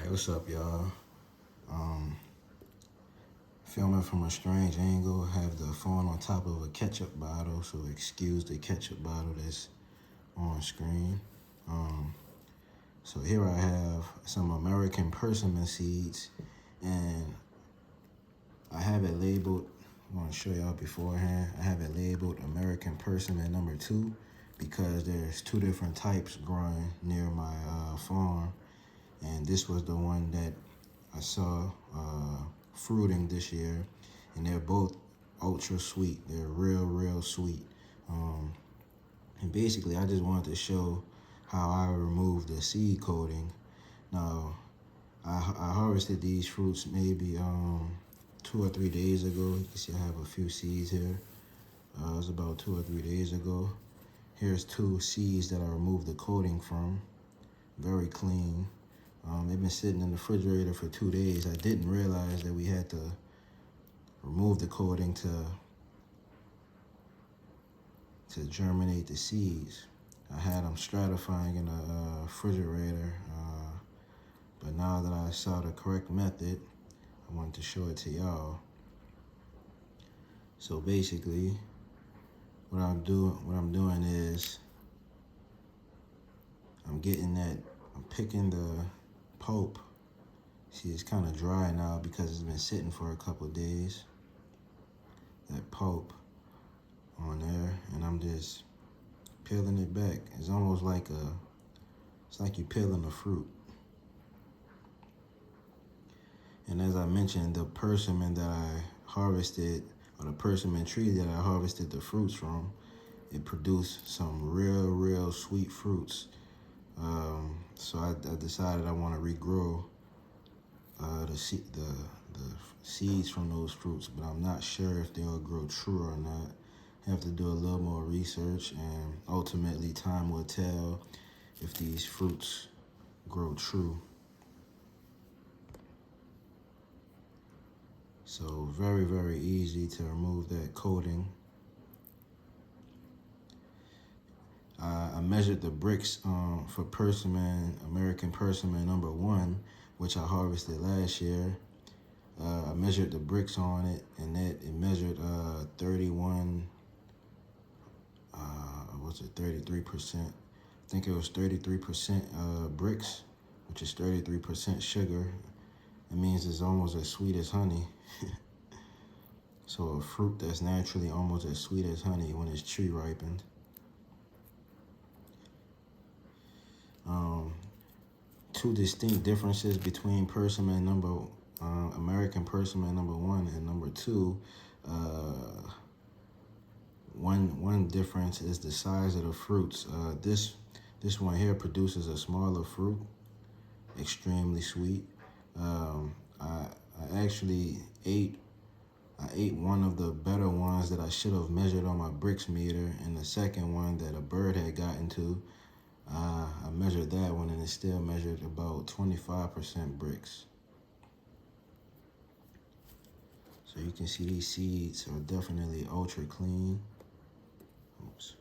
Alright, what's up, y'all? Um, Filming from a strange angle. Have the phone on top of a ketchup bottle, so excuse the ketchup bottle that's on screen. So here I have some American persimmon seeds, and I have it labeled. I'm going to show y'all beforehand. I have it labeled American persimmon number 2 because there's 2 different types growing near my farm, and this was the one that I saw fruiting this year, and they're both ultra sweet. They're real sweet. And basically, I just wanted to show how I remove the seed coating. Now, I harvested these fruits maybe 2 or 3 days ago. You can see I have a few seeds here. It was about 2 or 3 days ago. Here's 2 seeds that I removed the coating from. Very clean. They've been sitting in the refrigerator for 2 days. I didn't realize that we had to remove the coating to germinate the seeds. I had them stratifying in the refrigerator, but now that I saw the correct method, I wanted to show it to y'all. So basically, what I'm doing is I'm picking the pulp. See, it's kind of dry now because it's been sitting for a couple of days. That pulp on there, and I'm just peeling it back. It's almost like it's like you peeling a fruit. And as I mentioned, the persimmon that I harvested, or the persimmon tree that I harvested the fruits from, it produced some real sweet fruits. So I decided I want to regrow the seeds from those fruits, but I'm not sure if they'll grow true or not. Have to do a little more research, and ultimately time will tell if these fruits grow true. So very easy to remove that coating. I measured the bricks for persimmon, American persimmon number 1, which I harvested last year. I measured the bricks on it, and it measured 31. Was it 33%? I think it was 33% bricks, which is 33% sugar. It means it's almost as sweet as honey. So a fruit that's naturally almost as sweet as honey when it's tree ripened. 2 distinct differences between persimmon American persimmon number 1 and number 2. One difference is the size of the fruits. This one here produces a smaller fruit, extremely sweet. I actually ate one of the better ones that I should have measured on my bricks meter, and the second one that a bird had gotten to, I measured that one, and it still measured about 25% bricks. So you can see these seeds are definitely ultra clean. Oops.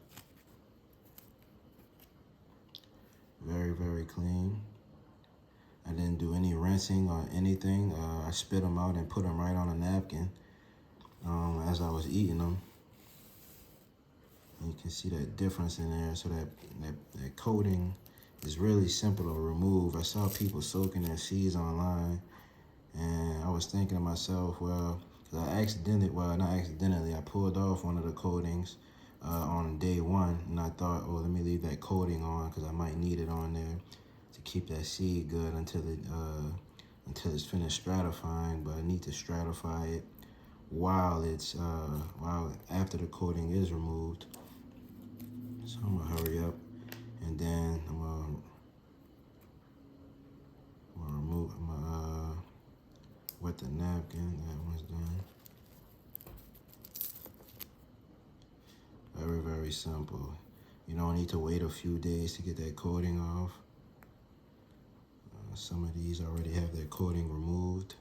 Very clean. I didn't do any rinsing or anything. I spit them out and put them right on a napkin as I was eating them. And you can see that difference in there. So that coating is really simple to remove. I saw people soaking their seeds online, and I was thinking to myself, well, because I pulled off one of the coatings on day 1, and I thought, oh, let me leave that coating on because I might need it on there to keep that seed good until it's finished stratifying. But I need to stratify it while after the coating is removed. So I'm gonna hurry up, and then I'm gonna wet the napkin. That one's done. Very simple. You don't need to wait a few days to get that coating off. Some of these already have their coating removed.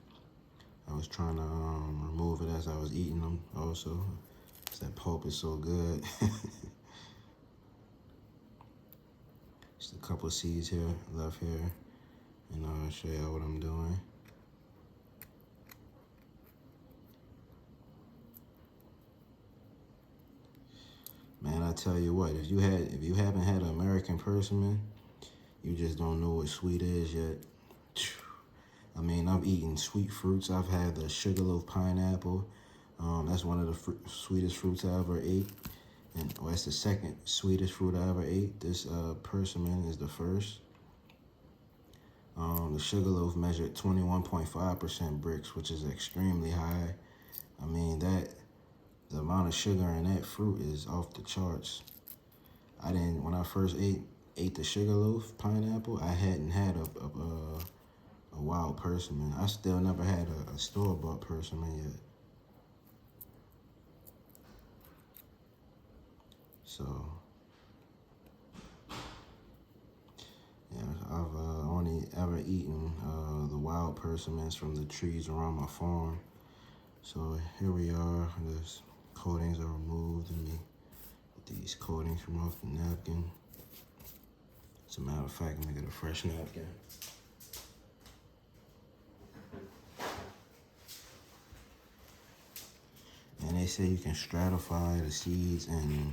I was trying to remove it as I was eating them also, because that pulp is so good. Just a couple of seeds here, left here. And I'll show you what I'm doing. Man, I tell you what, if you haven't had an American Persimmon, you just don't know what sweet is yet. I mean, I've eaten sweet fruits. I've had the sugarloaf pineapple. That's one of the sweetest fruits I ever ate. And that's the second sweetest fruit I ever ate. This persimmon is the first. The sugarloaf measured 21.5% bricks, which is extremely high. I mean, the amount of sugar in that fruit is off the charts. When I first ate the sugarloaf pineapple, I hadn't had a wild persimmon. I still never had a store-bought persimmon yet. So, yeah, I've only ever eaten the wild persimmons from the trees around my farm. So here we are. The coatings are removed. Let me get these coatings from off the napkin. As a matter of fact, let me get a fresh napkin. And they say you can stratify the seeds in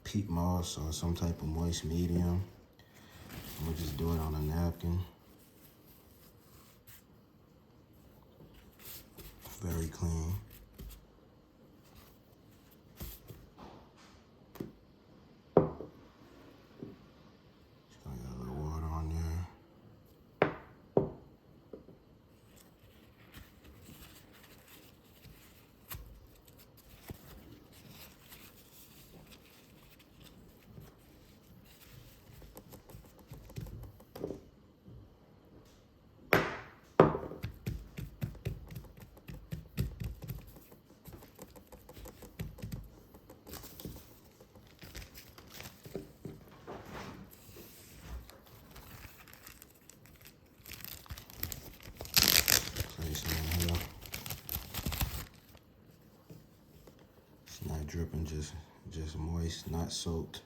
peat moss or some type of moist medium. I'm gonna just do it on a napkin. Very clean. Just gonna get a little water on there. Place it in here. It's not dripping, just moist, not soaked.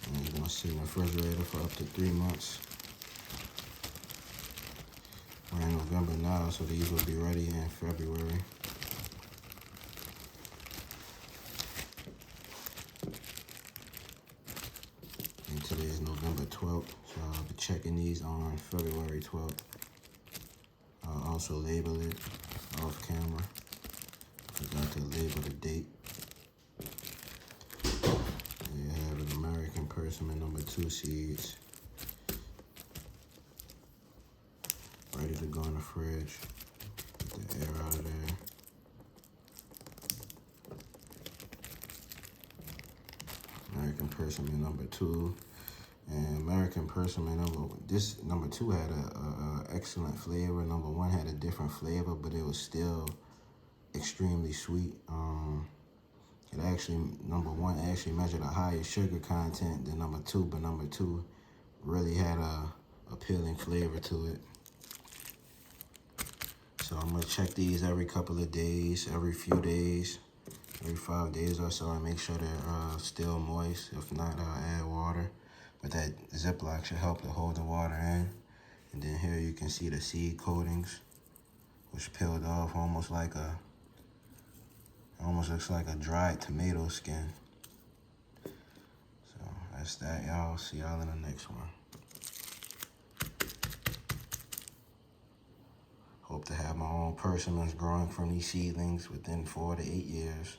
And you're gonna sit in the refrigerator for up to 3 months. We're in November now, so these will be ready in February. And today is November 12th, so I'll be checking these on February 12th. I'll also label it off camera. Forgot to label the date. There you have it, American Persimmon #2 seeds. Ready to go in the fridge. Get the air out of there. American Persimmon #2. And American Persimmon #2 had a excellent flavor. #1 had a different flavor, but it was still extremely sweet. It actually, #1 actually measured a higher sugar content than #2, but #2 really had a appealing flavor to it. So I'm gonna check these every couple of days, every few days, every 5 days or so, and make sure they're still moist. If not, I'll add water. But that Ziploc should help to hold the water in. And then here you can see the seed coatings, which peeled off almost looks like a dried tomato skin. So that's that, y'all. See y'all in the next one. Hope to have my own persimmons growing from these seedlings within 4 to 8 years.